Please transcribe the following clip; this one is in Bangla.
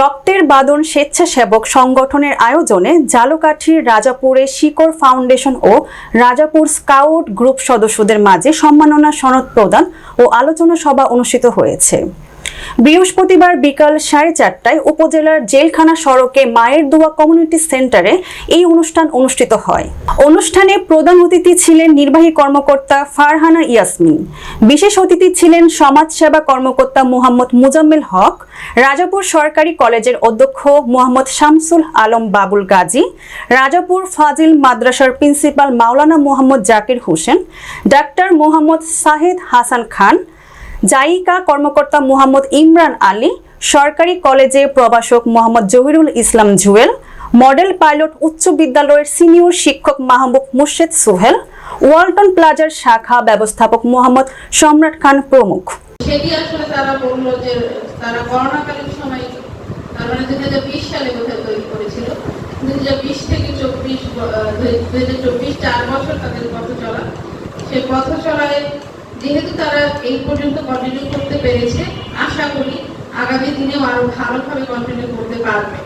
রক্তের বাঁধন স্বেচ্ছাসেবক সংগঠনের আয়োজনে ঝালকাঠির রাজাপুরে শিকড় ফাউন্ডেশন ও রাজাপুর স্কাউট গ্রুপ সদস্যদের মাঝে সম্মাননা সনদ প্রদান ও আলোচনা সভা অনুষ্ঠিত হয়েছে। বৃহস্পতিবার বিকাল 4:30টায় উপজেলার জেলখানা সড়কে মায়ের দোয়া কমিউনিটি সেন্টারে এই অনুষ্ঠান অনুষ্ঠিত হয়। অনুষ্ঠানে প্রধান অতিথি ছিলেন নির্বাহী কর্মকর্তা ফারহানা ইয়াসমিন, বিশেষ অতিথি ছিলেন সমাজসেবা কর্মকর্তা মোহাম্মদ মুজাম্মেল হক, রাজাপুর সরকারি কলেজের অধ্যক্ষ মোহাম্মদ শামসুল আলম বাবুল গাজী, রাজাপুর ফাজিল মাদ্রাসার প্রিন্সিপাল মাওলানা মোহাম্মদ জাকির হোসেন, ডাক্তার মোহাম্মদ সাহেদ হাসান খান, জাইকা কর্মকর্তা মোহাম্মদ ইমরান আলী, সরকারি কলেজে প্রভাষক মোহাম্মদ জহিরুল ইসলাম জুয়েল, মডেল পাইলট উচ্চ বিদ্যালয়ের সিনিয়র শিক্ষক মাহবুব মুর্শেদ সোহেল, ওয়ালটন প্লাজার শাখা ব্যবস্থাপক মোহাম্মদ সম্রাট খান প্রমুখ। সেটি আসলে তারা বলল যে তারা করোনাকালীন সময় মানে 2020 সালে বোধহয় তৈরি করেছিল। 2020 থেকে 2024 4 বছর তাদের পথ চলা। সেই পথ চলায় যেহেতু তারা এই পর্যন্ত কন্টিনিউ করতে পেরেছে, আশা করি আগামী দিনেও আরো ভালোভাবে কন্টিনিউ করতে পারবে।